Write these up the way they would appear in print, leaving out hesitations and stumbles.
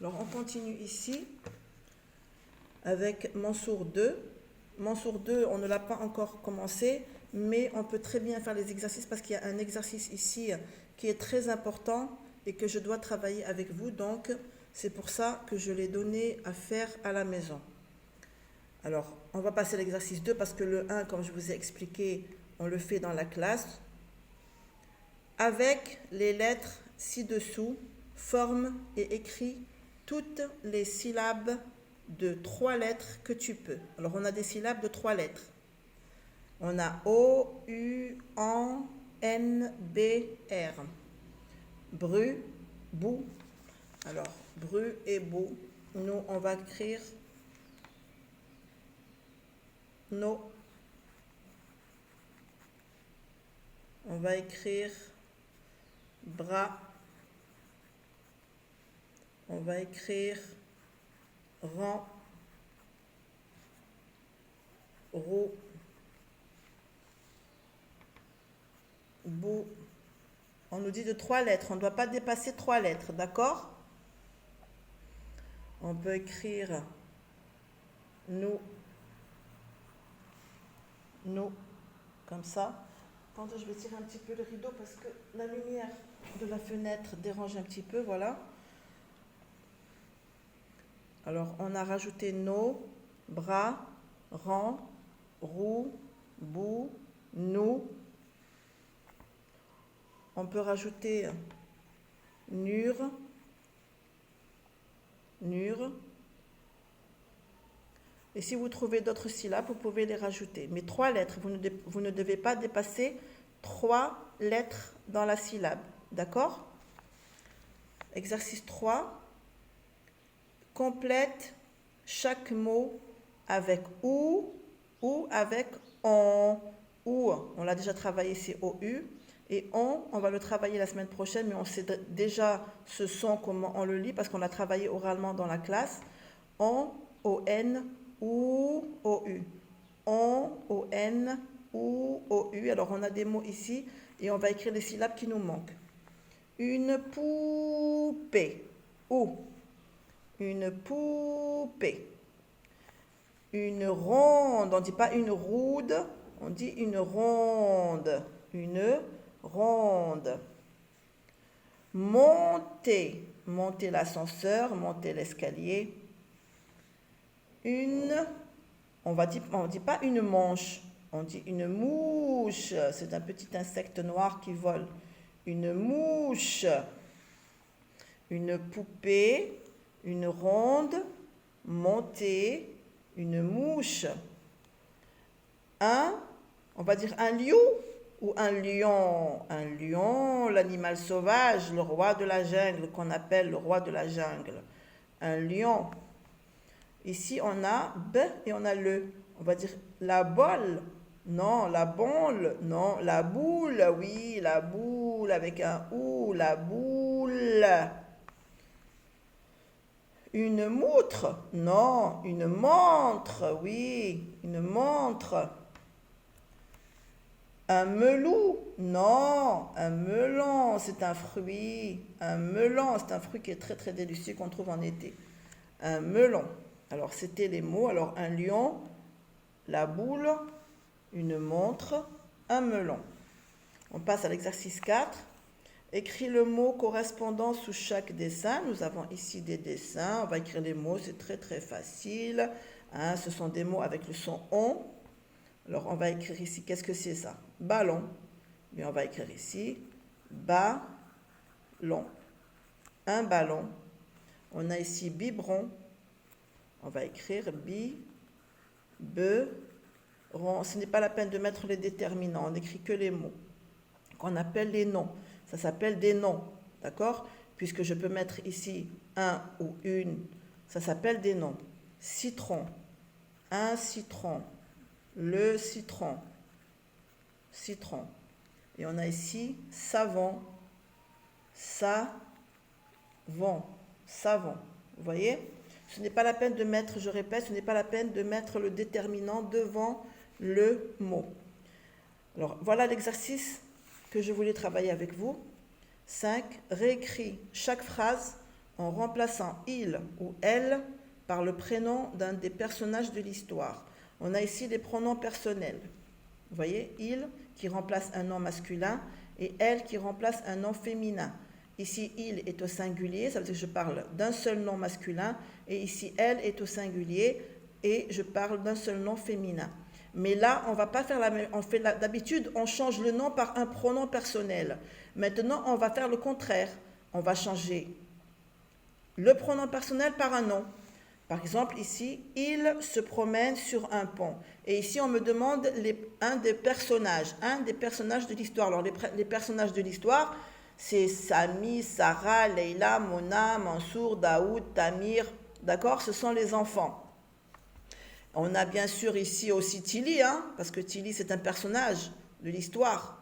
Alors, on continue ici avec Mansour 2. Mansour 2, on ne l'a pas encore commencé, mais on peut très bien faire les exercices parce qu'il y a un exercice ici qui est très important et que je dois travailler avec vous. Donc, c'est pour ça que je l'ai donné à faire à la maison. Alors, on va passer à l'exercice 2 parce que le 1, comme je vous ai expliqué, on le fait dans la classe. Avec les lettres ci-dessous, forme et écris toutes les syllabes de 3 lettres que tu peux. Alors, on a des syllabes de 3 lettres. On a O, U, AN, N, B, R. Bru, bou. Alors, bru et bou. Nous, on va écrire no. On va écrire bras. On va écrire rang, roue, bout. On nous dit de 3 lettres. On ne doit pas dépasser 3 lettres, d'accord? On peut écrire nous, comme ça. Attendez, je vais tirer un petit peu le rideau parce que la lumière de la fenêtre dérange un petit peu, voilà. Alors, on a rajouté nos, bras, rang, roue, bout, nous. On peut rajouter nur. Et si vous trouvez d'autres syllabes, vous pouvez les rajouter. Mais 3 lettres, vous ne devez pas dépasser 3 lettres dans la syllabe. D'accord? Exercice 3. Complète chaque mot avec ou avec on. Ou, on l'a déjà travaillé, c'est OU. Et on va le travailler la semaine prochaine, mais on sait déjà ce son, comment on le lit, parce qu'on l'a travaillé oralement dans la classe. On, O-N, ou, O-U. On, O-N, ou, O-U. Alors, on a des mots ici, et on va écrire les syllabes qui nous manquent. Une poupée. Ou. Une poupée. Une ronde. On ne dit pas une roude, on dit une ronde. Une ronde. Monter. Monter l'ascenseur, monter l'escalier. On ne dit pas une manche, on dit une mouche. C'est un petit insecte noir qui vole. Une mouche. Une poupée. Une ronde, monter, une mouche. On va dire un lion ou un lion. Un lion, l'animal sauvage, le roi de la jungle, qu'on appelle le roi de la jungle. Un lion. Ici, on a B et on a le. On va dire la bolle. Non, la boule. Non, la boule. Oui, la boule avec un OU. La boule. Une moutre? Non, une montre, oui, une montre. Un melou? Non, un melon, c'est un fruit. Un melon, c'est un fruit qui est très très délicieux qu'on trouve en été. Un melon. Alors, c'était les mots. Alors, un lion, la boule, une montre, un melon. On passe à l'exercice 4. Écris le mot correspondant sous chaque dessin. Nous avons ici des dessins. On va écrire les mots, c'est très très facile. Ce sont des mots avec le son on. Alors on va écrire ici, qu'est-ce que c'est ça? Ballon. Mais on va écrire ici, ballon. Un ballon. On a ici biberon. On va écrire bi-be-ron. Ce n'est pas la peine de mettre les déterminants. On n'écrit que les mots qu'on appelle les noms. Ça s'appelle des noms, d'accord? Puisque je peux mettre ici un ou une, ça s'appelle des noms. Citron, un citron, le citron, citron. Et on a ici savon, savon, savon. Vous voyez? Ce n'est pas la peine de mettre, je répète, ce n'est pas la peine de mettre le déterminant devant le mot. Alors, voilà l'exercice que je voulais travailler avec vous. 5. Réécris chaque phrase en remplaçant il ou elle par le prénom d'un des personnages de l'histoire. On a ici les pronoms personnels. Vous voyez, il qui remplace un nom masculin et elle qui remplace un nom féminin. Ici, il est au singulier, ça veut dire que je parle d'un seul nom masculin, et ici, elle est au singulier, et je parle d'un seul nom féminin. Mais là, on va pas faire la même, d'habitude, on change le nom par un pronom personnel. Maintenant, on va faire le contraire. On va changer le pronom personnel par un nom. Par exemple, ici, il se promène sur un pont. Et ici, on me demande un des personnages de l'histoire. Alors, les personnages de l'histoire, c'est Sami, Sarah, Leila, Mona, Mansour, Daoud, Tamir. D'accord? Ce sont les enfants. On a bien sûr ici aussi Tili, parce que Tili, c'est un personnage de l'histoire.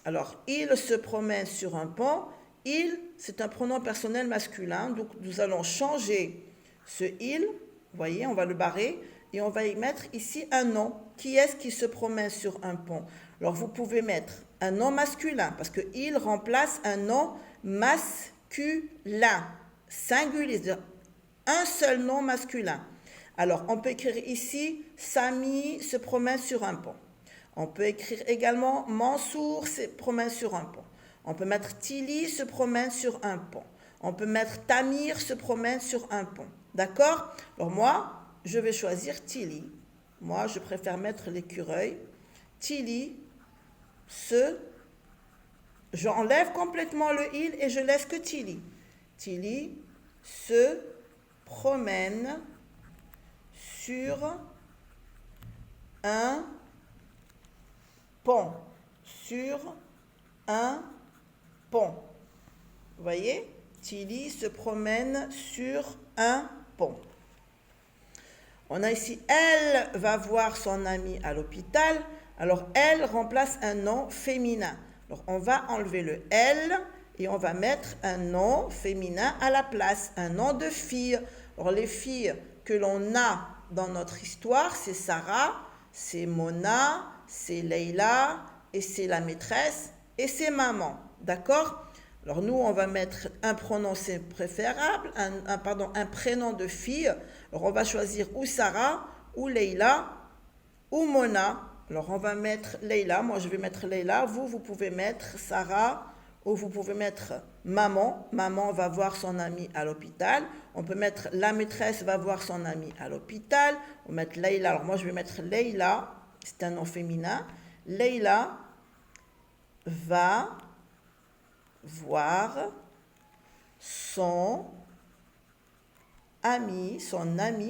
Alors, il se promène sur un pont. Il, c'est un pronom personnel masculin. Donc, nous allons changer ce il, vous voyez, on va le barrer, et on va y mettre ici un nom. Qui est-ce qui se promène sur un pont? Alors, vous pouvez mettre un nom masculin, parce que il remplace un nom masculin, singulier, c'est-à-dire un seul nom masculin. Alors, on peut écrire ici, Sami se promène sur un pont. On peut écrire également, Mansour se promène sur un pont. On peut mettre Tili se promène sur un pont. On peut mettre Tamir se promène sur un pont. D'accord? Alors moi, je vais choisir Tili. Moi, je préfère mettre l'écureuil. Tili j'enlève complètement le il et je laisse que Tili. Tili se promène sur un pont. Sur un pont. Vous voyez? Tili se promène sur un pont. On a ici, elle va voir son amie à l'hôpital. Alors, elle remplace un nom féminin. Alors, on va enlever le elle et on va mettre un nom féminin à la place, un nom de fille. Alors, les filles que l'on a dans notre histoire, c'est Sarah, c'est Mona, c'est Leila, et c'est la maîtresse, et c'est maman. D'accord? Alors nous, on va mettre un prononcé préférable, un prénom de fille. Alors on va choisir ou Sarah, ou Leila, ou Mona. Alors on va mettre Leila, moi je vais mettre Leila, vous pouvez mettre Sarah, ou vous pouvez mettre maman. Maman va voir son amie à l'hôpital. On peut mettre la maîtresse va voir son amie à l'hôpital. On va mettre Leila, alors moi je vais mettre Leila, c'est un nom féminin. Leila va voir son ami,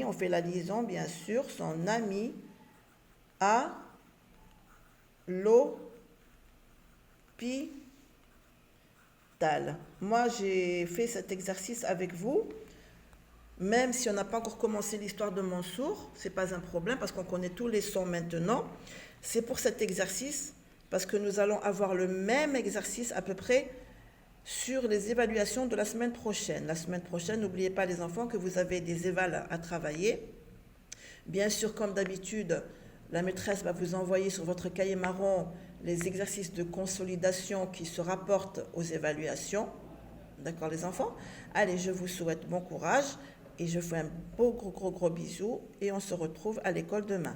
on fait la liaison bien sûr, son ami à l'hôpital. Moi, j'ai fait cet exercice avec vous, même si on n'a pas encore commencé l'histoire de Mansour, c'est pas un problème parce qu'on connaît tous les sons maintenant. C'est pour cet exercice, parce que nous allons avoir le même exercice à peu près sur les évaluations de la semaine prochaine. La semaine prochaine, n'oubliez pas les enfants que vous avez des évals à travailler. Bien sûr, comme d'habitude, la maîtresse va vous envoyer sur votre cahier marron les exercices de consolidation qui se rapportent aux évaluations. D'accord les enfants? Allez, je vous souhaite bon courage et je vous fais un beau gros bisou et on se retrouve à l'école demain.